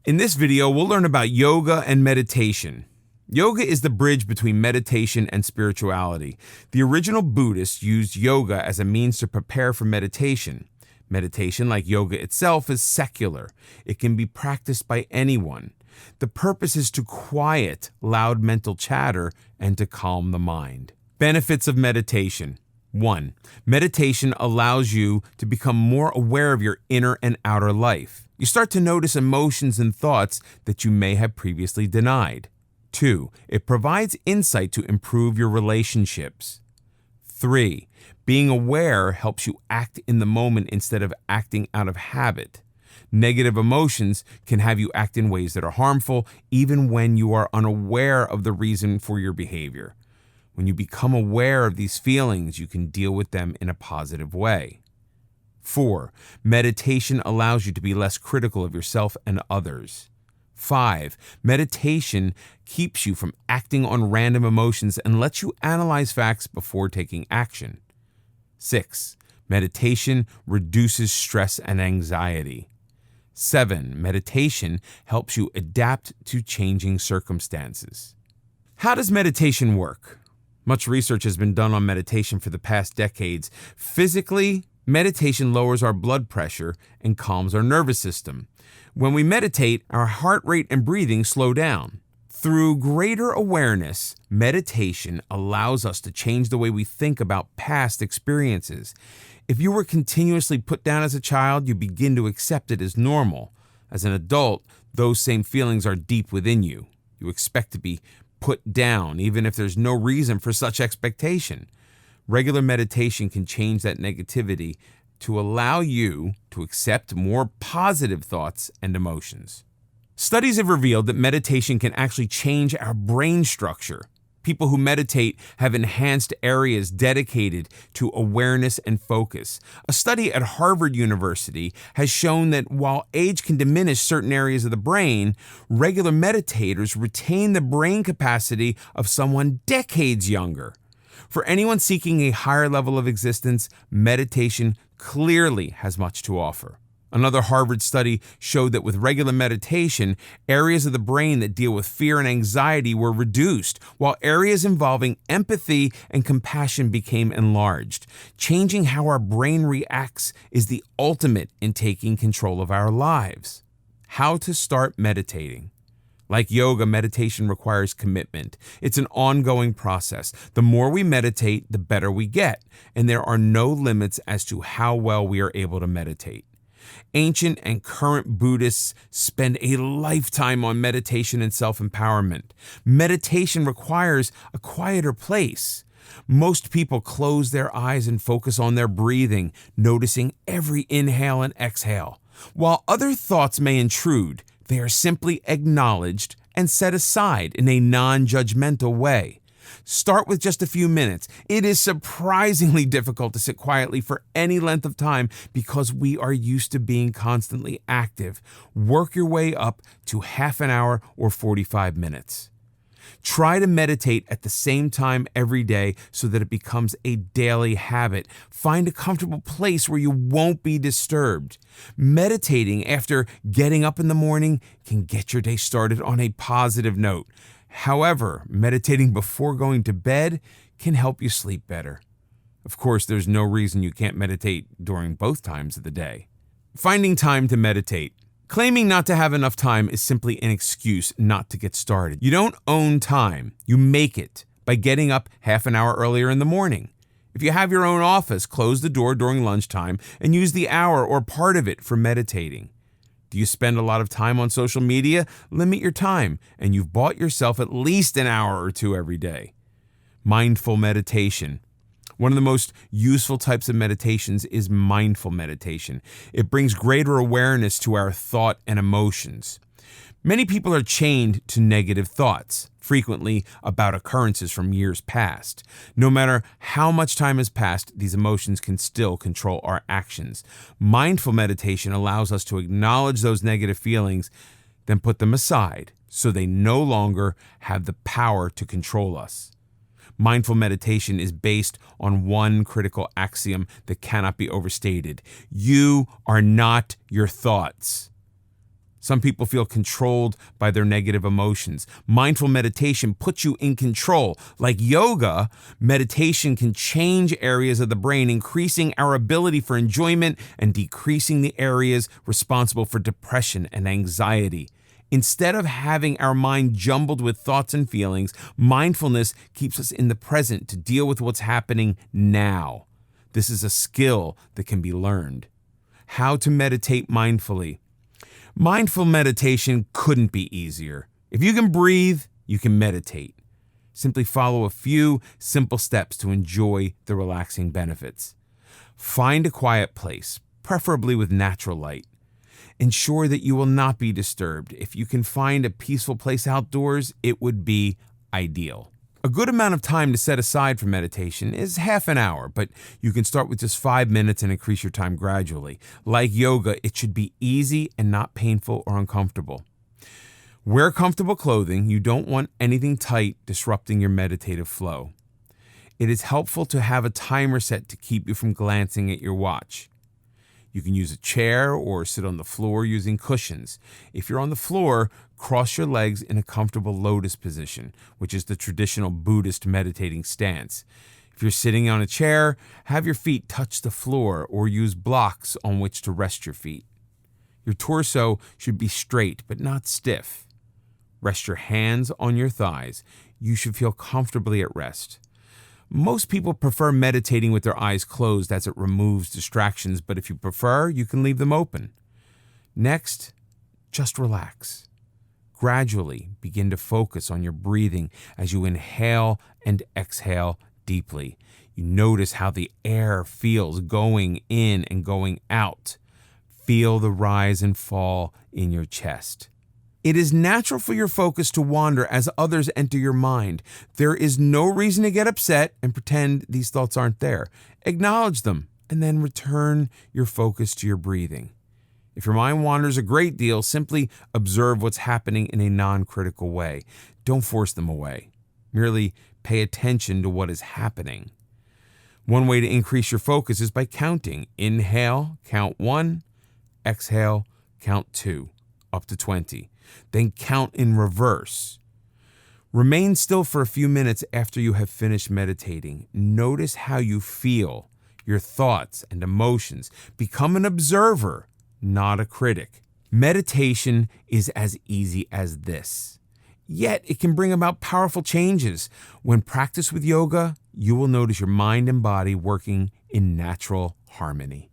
In this video, we'll learn about yoga and meditation. Yoga is the bridge between meditation and spirituality. The original Buddhists used yoga as a means to prepare for meditation. Meditation, like yoga itself, is secular. It can be practiced by anyone. The purpose is to quiet loud mental chatter and to calm the mind. Benefits of meditation. 1. Meditation allows you to become more aware of your inner and outer life. You start to notice emotions and thoughts that you may have previously denied. 2. It provides insight to improve your relationships. 3. Being aware helps you act in the moment instead of acting out of habit. Negative emotions can have you act in ways that are harmful, even when you are unaware of the reason for your behavior. When you become aware of these feelings, you can deal with them in a positive way. 4. Meditation allows you to be less critical of yourself and others. 5. Meditation keeps you from acting on random emotions and lets you analyze facts before taking action. 6. Meditation reduces stress and anxiety. 7. Meditation helps you adapt to changing circumstances. How does meditation work? Much research has been done on meditation for the past decades. Physically, meditation lowers our blood pressure and calms our nervous system. When we meditate, our heart rate and breathing slow down. Through greater awareness, meditation allows us to change the way we think about past experiences. If you were continuously put down as a child, you begin to accept it as normal. As an adult, those same feelings are deep within you. You expect to be put down, even if there's no reason for such expectation. Regular meditation can change that negativity to allow you to accept more positive thoughts and emotions. Studies have revealed that meditation can actually change our brain structure. People who meditate have enhanced areas dedicated to awareness and focus. A study at Harvard University has shown that while age can diminish certain areas of the brain, regular meditators retain the brain capacity of someone decades younger. For anyone seeking a higher level of existence, meditation clearly has much to offer. Another Harvard study showed that with regular meditation, areas of the brain that deal with fear and anxiety were reduced, while areas involving empathy and compassion became enlarged. Changing how our brain reacts is the ultimate in taking control of our lives. How to start meditating. Like yoga, meditation requires commitment. It's an ongoing process. The more we meditate, the better we get, and there are no limits as to how well we are able to meditate. Ancient and current Buddhists spend a lifetime on meditation and self-empowerment. Meditation requires a quieter place. Most people close their eyes and focus on their breathing, noticing every inhale and exhale. While other thoughts may intrude, they are simply acknowledged and set aside in a non-judgmental way. Start with just a few minutes. It is surprisingly difficult to sit quietly for any length of time because we are used to being constantly active. Work your way up to half an hour or 45 minutes. Try to meditate at the same time every day so that it becomes a daily habit. Find a comfortable place where you won't be disturbed. Meditating after getting up in the morning can get your day started on a positive note. However, meditating before going to bed can help you sleep better. Of course, there's no reason you can't meditate during both times of the day. Finding time to meditate. Claiming not to have enough time is simply an excuse not to get started. You don't own time. You make it by getting up half an hour earlier in the morning. If you have your own office, close the door during lunchtime and use the hour or part of it for meditating. Do you spend a lot of time on social media? Limit your time, and you've bought yourself at least an hour or two every day. Mindful meditation. One of the most useful types of meditations is mindful meditation. It brings greater awareness to our thought and emotions. Many people are chained to negative thoughts, frequently about occurrences from years past. No matter how much time has passed, these emotions can still control our actions. Mindful meditation allows us to acknowledge those negative feelings, then put them aside so they no longer have the power to control us. Mindful meditation is based on one critical axiom that cannot be overstated. You are not your thoughts. Some people feel controlled by their negative emotions. Mindful meditation puts you in control. Like yoga, meditation can change areas of the brain, increasing our ability for enjoyment and decreasing the areas responsible for depression and anxiety. Instead of having our mind jumbled with thoughts and feelings, mindfulness keeps us in the present to deal with what's happening now. This is a skill that can be learned. How to meditate mindfully. Mindful meditation couldn't be easier. If you can breathe, you can meditate. Simply follow a few simple steps to enjoy the relaxing benefits. Find a quiet place, preferably with natural light. Ensure that you will not be disturbed. If you can find a peaceful place outdoors, it would be ideal. A good amount of time to set aside for meditation is half an hour, but you can start with just 5 minutes and increase your time gradually. Like yoga, it should be easy and not painful or uncomfortable. Wear comfortable clothing. You don't want anything tight disrupting your meditative flow. It is helpful to have a timer set to keep you from glancing at your watch. You can use a chair or sit on the floor using cushions. If you're on the floor, cross your legs in a comfortable lotus position, which is the traditional Buddhist meditating stance. If you're sitting on a chair, have your feet touch the floor or use blocks on which to rest your feet. Your torso should be straight but not stiff. Rest your hands on your thighs. You should feel comfortably at rest. Most people prefer meditating with their eyes closed as it removes distractions, but if you prefer, you can leave them open. Next, just relax. Gradually begin to focus on your breathing as you inhale and exhale deeply. You notice how the air feels going in and going out. Feel the rise and fall in your chest. It is natural for your focus to wander as others enter your mind. There is no reason to get upset and pretend these thoughts aren't there. Acknowledge them and then return your focus to your breathing. If your mind wanders a great deal, simply observe what's happening in a non-critical way. Don't force them away. Merely pay attention to what is happening. One way to increase your focus is by counting. Inhale, count 1. Exhale, count 2, up to 20. Then count in reverse. Remain still for a few minutes after you have finished meditating. Notice how you feel, your thoughts and emotions. Become an observer, not a critic. Meditation is as easy as this. Yet it can bring about powerful changes. When practiced with yoga, you will notice your mind and body working in natural harmony.